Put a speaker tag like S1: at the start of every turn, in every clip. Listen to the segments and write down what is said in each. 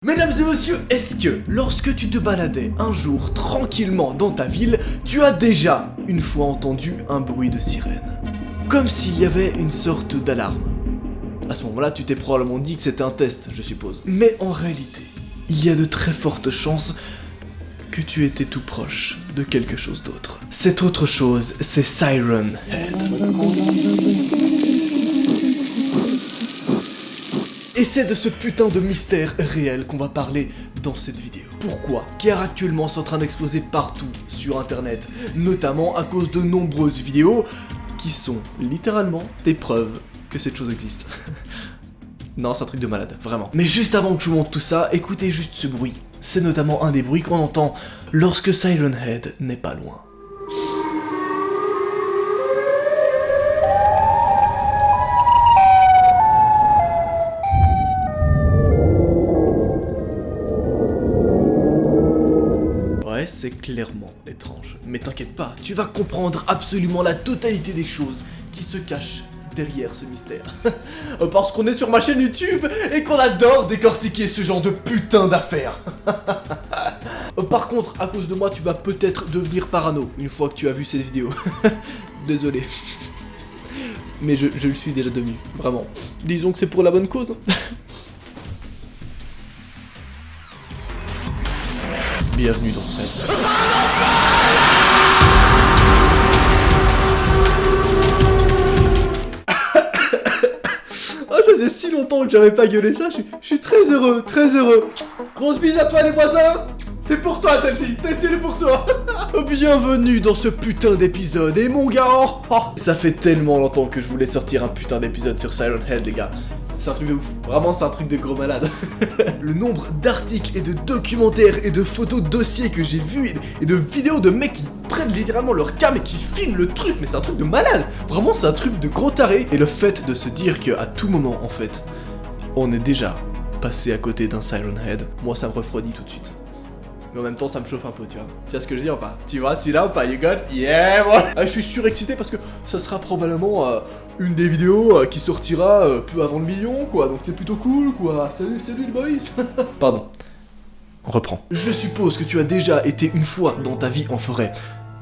S1: Mesdames et messieurs, est-ce que lorsque tu te baladais un jour tranquillement dans ta ville, tu as déjà une fois entendu un bruit de sirène? Comme s'il y avait une sorte d'alarme. À ce moment-là, tu t'es probablement dit que c'était un test, je suppose. Mais en réalité, il y a de très fortes chances que tu étais tout proche de quelque chose d'autre. Cette autre chose, c'est Siren Head. Et c'est de ce putain de mystère réel qu'on va parler dans cette vidéo. Pourquoi? Car actuellement c'est en train d'exploser partout sur internet, notamment à cause de nombreuses vidéos qui sont littéralement des preuves que cette chose existe. Non, c'est un truc de malade, vraiment. Mais juste avant que je vous montre tout ça, écoutez juste ce bruit. C'est notamment un des bruits qu'on entend lorsque Siren Head n'est pas loin. Ouais, c'est clairement étrange. Mais t'inquiète pas, tu vas comprendre absolument la totalité des choses qui se cachent derrière ce mystère. Parce qu'on est sur ma chaîne YouTube et qu'on adore décortiquer ce genre de putain d'affaires. Par contre, à cause de moi, tu vas peut-être devenir parano une fois que tu as vu cette vidéo. Désolé. Mais je le suis déjà devenu, vraiment. Disons que c'est pour la bonne cause. Bienvenue dans ce rêve. Oh, ça faisait si longtemps que j'avais pas gueulé ça, je suis très heureux, très heureux. Grosse bise à toi les voisins. C'est pour toi celle-ci, c'est pour toi. Bienvenue dans ce putain d'épisode. Et mon gars, ça fait tellement longtemps que je voulais sortir un putain d'épisode sur Siren Head les gars. C'est un truc de ouf, vraiment c'est un truc de gros malade. Le nombre d'articles et de documentaires et de photos dossiers que j'ai vus et de vidéos de mecs qui prennent littéralement leur cam et qui filment le truc, mais c'est un truc de malade. Vraiment c'est un truc de gros taré. Et le fait de se dire qu'à tout moment en fait, on est déjà passé à côté d'un Siren Head, moi ça me refroidit tout de suite. Mais en même temps ça me chauffe un peu, tu vois. Tu vois ce que je dis ou pas? Tu vois, tu l'as ou pas? You got? Yeah, moi. Je suis surexcité parce que ça sera probablement une des vidéos qui sortira peu avant le million, quoi. Donc c'est plutôt cool, quoi. Salut les boys. Pardon. On reprend. Je suppose que tu as déjà été une fois dans ta vie en forêt.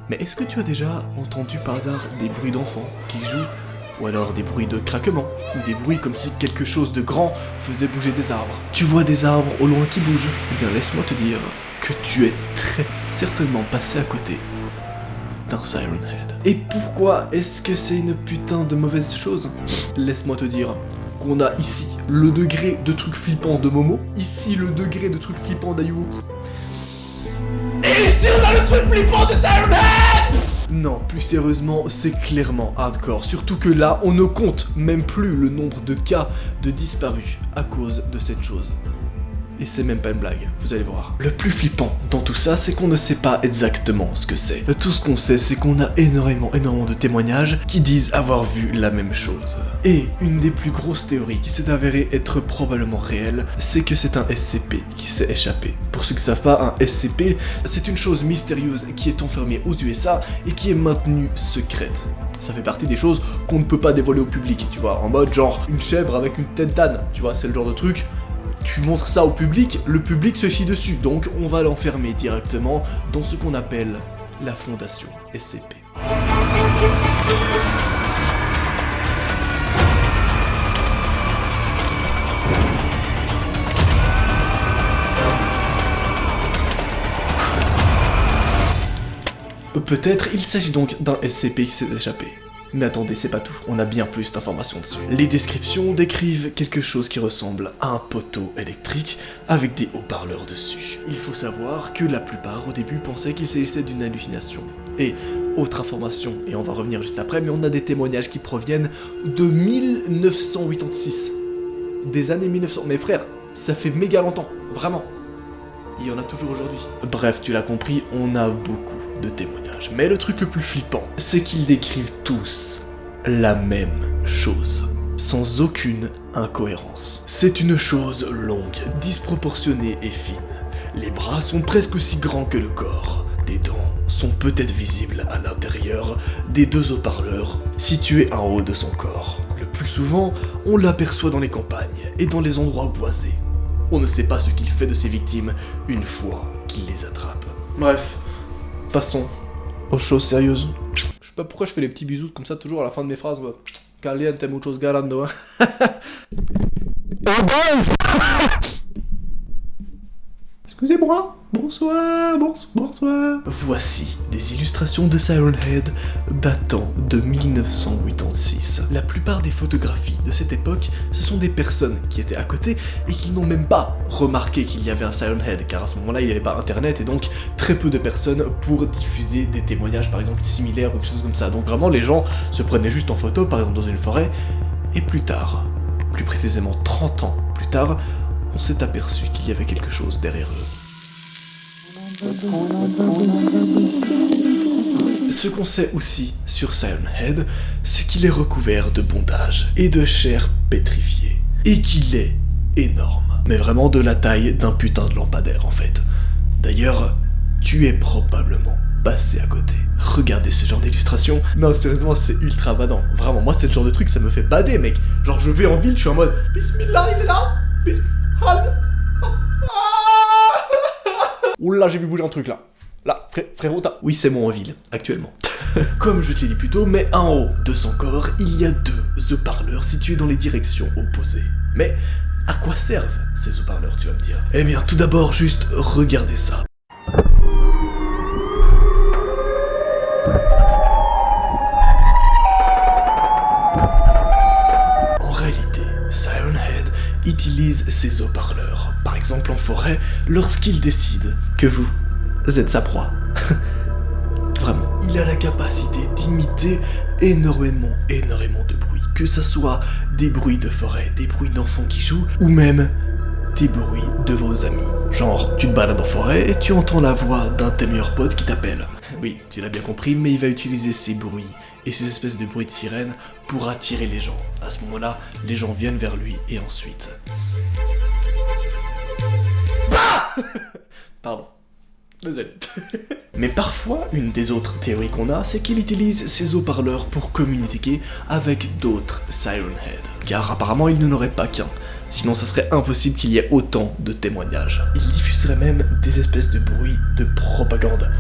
S1: Mais est-ce que tu as déjà entendu par hasard des bruits d'enfants qui jouent? Ou alors des bruits de craquement, ou des bruits comme si quelque chose de grand faisait bouger des arbres. Tu vois des arbres au loin qui bougent? Eh bien laisse-moi te dire que tu es très certainement passé à côté d'un Siren Head. Et pourquoi est-ce que c'est une putain de mauvaise chose? Laisse-moi te dire qu'on a ici le degré de trucs flippants de Momo, ici le degré de trucs flippants d'Ayuwoki, et ici on a le truc flippant de Siren Head. Non, plus sérieusement, c'est clairement hardcore. Surtout que là, on ne compte même plus le nombre de cas de disparus à cause de cette chose. Et c'est même pas une blague, vous allez voir. Le plus flippant dans tout ça, c'est qu'on ne sait pas exactement ce que c'est. Tout ce qu'on sait, c'est qu'on a énormément de témoignages qui disent avoir vu la même chose. Et une des plus grosses théories qui s'est avérée être probablement réelle, c'est que c'est un SCP qui s'est échappé. Pour ceux qui savent pas, un SCP, c'est une chose mystérieuse qui est enfermée aux USA et qui est maintenue secrète. Ça fait partie des choses qu'on ne peut pas dévoiler au public, tu vois, en mode genre une chèvre avec une tête d'âne, tu vois, c'est le genre de truc. Tu montres ça au public, le public se chie dessus, donc on va l'enfermer directement dans ce qu'on appelle la fondation SCP. Peut-être il s'agit donc d'un SCP qui s'est échappé. Mais attendez, c'est pas tout, on a bien plus d'informations dessus. Les descriptions décrivent quelque chose qui ressemble à un poteau électrique avec des haut-parleurs dessus. Il faut savoir que la plupart au début pensaient qu'il s'agissait d'une hallucination. Et autre information, et on va revenir juste après, mais on a des témoignages qui proviennent de 1986. Des années 1900. Mais frère, ça fait méga longtemps, vraiment. Il y en a toujours aujourd'hui. Bref, tu l'as compris, on a beaucoup de témoignages. Mais le truc le plus flippant, c'est qu'ils décrivent tous la même chose, sans aucune incohérence. C'est une chose longue, disproportionnée et fine. Les bras sont presque aussi grands que le corps. Des dents sont peut-être visibles à l'intérieur des deux haut-parleurs situés en haut de son corps. Le plus souvent, on l'aperçoit dans les campagnes et dans les endroits boisés. On ne sait pas ce qu'il fait de ses victimes une fois qu'il les attrape. Bref, passons aux choses sérieuses. Je sais pas pourquoi je fais les petits bisous comme ça toujours à la fin de mes phrases. Caliente muchos galando, hein. Excusez-moi, bonsoir. Voici des illustrations de Siren Head datant de 1986. La plupart des photographies de cette époque, ce sont des personnes qui étaient à côté et qui n'ont même pas remarqué qu'il y avait un Siren Head, car à ce moment-là, il n'y avait pas internet et donc très peu de personnes pour diffuser des témoignages par exemple similaires ou quelque chose comme ça. Donc vraiment, les gens se prenaient juste en photo, par exemple dans une forêt, et plus tard, plus précisément 30 ans plus tard, on s'est aperçu qu'il y avait quelque chose derrière eux. Ce qu'on sait aussi sur Siren Head, c'est qu'il est recouvert de bondage et de chair pétrifiée. Et qu'il est énorme. Mais vraiment de la taille d'un putain de lampadaire en fait. D'ailleurs, tu es probablement passé à côté. Regardez ce genre d'illustration. Non, sérieusement, c'est ultra badant. Vraiment, moi, c'est le genre de truc, ça me fait bader, mec. Genre, je vais en ville, je suis en mode Bismillah, il est là. Oula, j'ai vu bouger un truc là. Là, frérot, t'as... Oui, c'est moi en ville, actuellement. Comme je te l'ai dit plus tôt, mais en haut de son corps, il y a 2 haut-parleurs situés dans les directions opposées. Mais à quoi servent ces haut-parleurs, tu vas me dire? Eh bien, tout d'abord, juste regardez ça. En réalité, Siren Head utilise ses haut-parleurs, par exemple en forêt, lorsqu'il décide que vous êtes sa proie. Vraiment. Il a la capacité d'imiter énormément de bruits, que ça soit des bruits de forêt, des bruits d'enfants qui jouent, ou même des bruits de vos amis. Genre, tu te balades en forêt et tu entends la voix d'un de tes meilleurs potes qui t'appelle. Oui, tu l'as bien compris, mais il va utiliser ces bruits et ces espèces de bruits de sirène pour attirer les gens. À ce moment-là, les gens viennent vers lui et ensuite... Bah Pardon. Désolé. Mais parfois, une des autres théories qu'on a, c'est qu'il utilise ses haut-parleurs pour communiquer avec d'autres Siren Head. Car apparemment, il n'en aurait pas qu'un. Sinon, ça serait impossible qu'il y ait autant de témoignages. Il diffuserait même des espèces de bruits de propagande.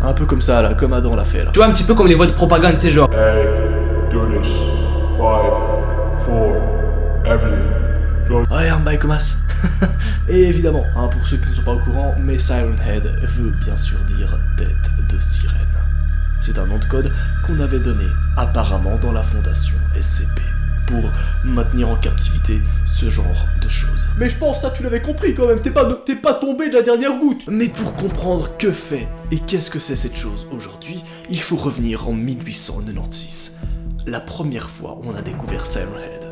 S1: Un peu comme ça, là, comme Adam l'a fait, là.
S2: Tu vois, un petit peu comme les voix de propagande, c'est genre...
S3: Hey, do this. 5, 4, Evelyn.
S1: Ouais, bye Comas. Et évidemment, hein, pour ceux qui ne sont pas au courant, mais Siren Head veut bien sûr dire tête de sirène. C'est un nom de code qu'on avait donné apparemment dans la fondation SCP pour maintenir en captivité ce genre de choses. Mais je pense ça tu l'avais compris quand même, t'es pas tombé de la dernière goutte. Mais pour comprendre que fait et qu'est-ce que c'est cette chose aujourd'hui, il faut revenir en 1896, la première fois où on a découvert Siren Head.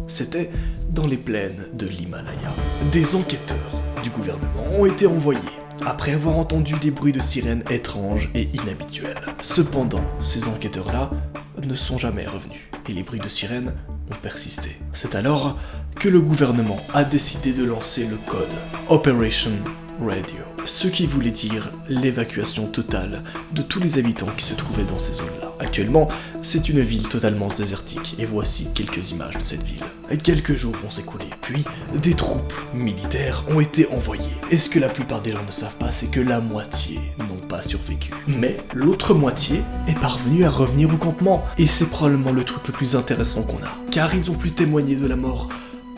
S1: C'était dans les plaines de l'Himalaya. Des enquêteurs du gouvernement ont été envoyés après avoir entendu des bruits de sirènes étranges et inhabituels. Cependant, ces enquêteurs-là ne sont jamais revenus et les bruits de sirènes ont persisté. C'est alors que le gouvernement a décidé de lancer le code Operation Radio, ce qui voulait dire l'évacuation totale de tous les habitants qui se trouvaient dans ces zones-là. Actuellement, c'est une ville totalement désertique, et voici quelques images de cette ville. Quelques jours vont s'écouler, puis des troupes militaires ont été envoyées. Et ce que la plupart des gens ne savent pas, c'est que la moitié n'ont pas survécu. Mais l'autre moitié est parvenue à revenir au campement, et c'est probablement le truc le plus intéressant qu'on a, car ils ont pu témoigner de la mort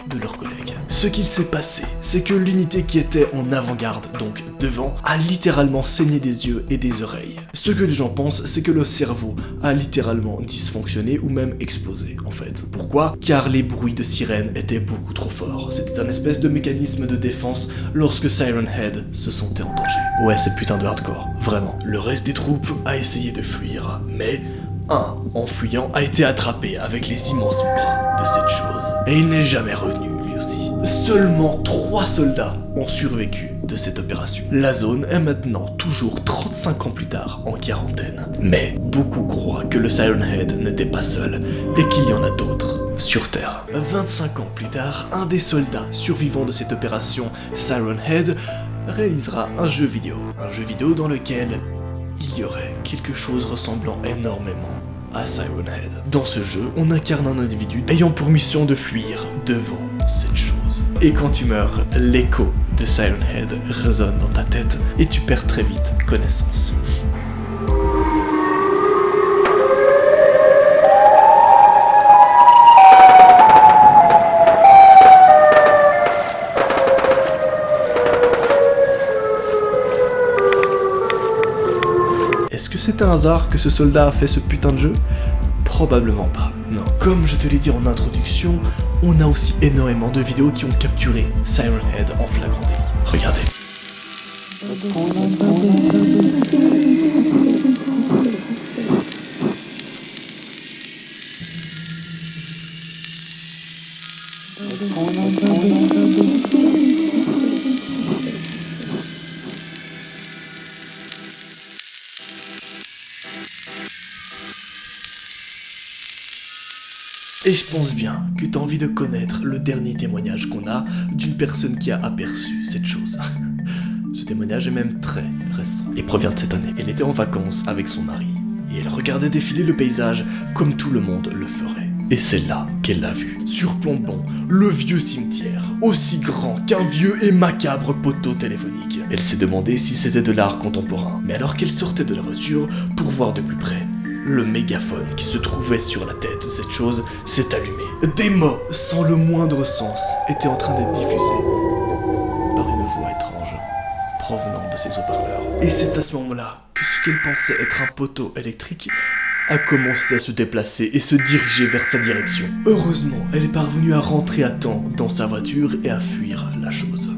S1: de leurs collègues. Ce qu'il s'est passé, c'est que l'unité qui était en avant-garde, donc devant, a littéralement saigné des yeux et des oreilles. Ce que les gens pensent, c'est que le cerveau a littéralement dysfonctionné ou même explosé, en fait. Pourquoi? Car les bruits de sirène étaient beaucoup trop forts. C'était un espèce de mécanisme de défense lorsque Siren Head se sentait en danger. Ouais, c'est putain de hardcore, vraiment. Le reste des troupes a essayé de fuir, mais un, en fuyant, a été attrapé avec les immenses bras de cette chose. Et il n'est jamais revenu, lui aussi. Seulement 3 soldats ont survécu de cette opération. La zone est maintenant toujours 35 ans plus tard en quarantaine. Mais beaucoup croient que le Siren Head n'était pas seul et qu'il y en a d'autres sur Terre. 25 ans plus tard, un des soldats survivants de cette opération Siren Head réalisera un jeu vidéo. Un jeu vidéo dans lequel il y aurait quelque chose ressemblant énormément à Siren Head. Dans ce jeu, on incarne un individu ayant pour mission de fuir devant cette chose. Et quand tu meurs, l'écho de Siren Head résonne dans ta tête et tu perds très vite connaissance. Est-ce que c'est un hasard que ce soldat a fait ce putain de jeu ? Probablement pas, non. Comme je te l'ai dit en introduction, on a aussi énormément de vidéos qui ont capturé Siren Head en flagrant délit. Regardez. Et je pense bien que t'as envie de connaître le dernier témoignage qu'on a d'une personne qui a aperçu cette chose. Ce témoignage est même très récent et provient de cette année. Elle était en vacances avec son mari et elle regardait défiler le paysage comme tout le monde le ferait. Et c'est là qu'elle l'a vu, surplombant le vieux cimetière, aussi grand qu'un vieux et macabre poteau téléphonique. Elle s'est demandé si c'était de l'art contemporain, mais alors qu'elle sortait de la voiture pour voir de plus près, le mégaphone qui se trouvait sur la tête de cette chose s'est allumé. Des mots sans le moindre sens étaient en train d'être diffusés par une voix étrange provenant de ses haut-parleurs. Et c'est à ce moment-là que ce qu'elle pensait être un poteau électrique a commencé à se déplacer et se diriger vers sa direction. Heureusement, elle est parvenue à rentrer à temps dans sa voiture et à fuir la chose.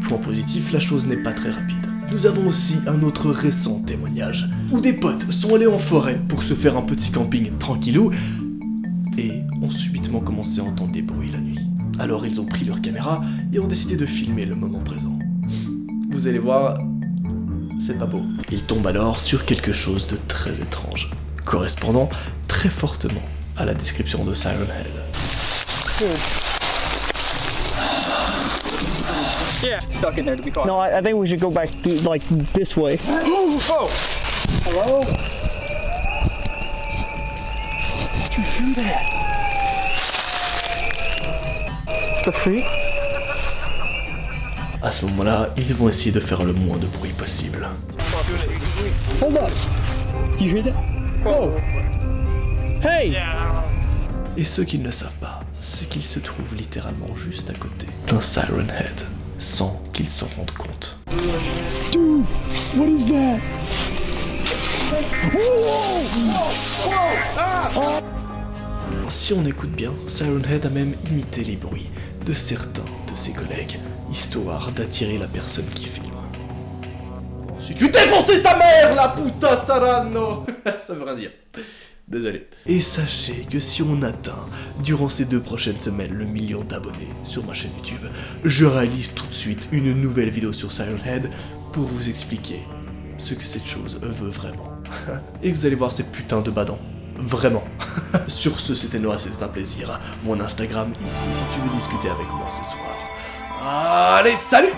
S1: Point positif, la chose n'est pas très rapide. Nous avons aussi un autre récent témoignage, où des potes sont allés en forêt pour se faire un petit camping tranquillou, et ont subitement commencé à entendre des bruits la nuit. Alors ils ont pris leur caméra et ont décidé de filmer le moment présent. Vous allez voir, c'est pas beau. Ils tombent alors sur quelque chose de très étrange, correspondant très fortement à la description de Siren Head.
S4: Yeah. Stuck in there to be caught.
S5: No, I think we should go back like this way.
S4: Oh! Hello?
S5: Did you do that? The freak?
S1: À ce moment-là, ils vont essayer de faire le moins de bruit possible.
S5: Hold up. You hear that? Whoa. Hey!
S1: Et ce qu'ils ne savent pas, c'est qu'ils se trouvent littéralement juste à côté d'un Siren Head, sans qu'ils s'en rendent compte.
S5: Dude, what is that?
S1: Si on écoute bien, Siren Head a même imité les bruits de certains de ses collègues, histoire d'attirer la personne qui filme. Si tu t'es foncé sa mère, la puta Sarano. Ça veut rien dire. Désolé. Et sachez que si on atteint, durant ces 2 prochaines semaines, le 1 million d'abonnés sur ma chaîne YouTube, je réalise tout de suite une nouvelle vidéo sur Siren Head pour vous expliquer ce que cette chose veut vraiment. Et vous allez voir ces putains de badants. Vraiment. Sur ce, c'était Noah, c'était un plaisir. Mon Instagram ici si tu veux discuter avec moi ce soir. Allez, salut!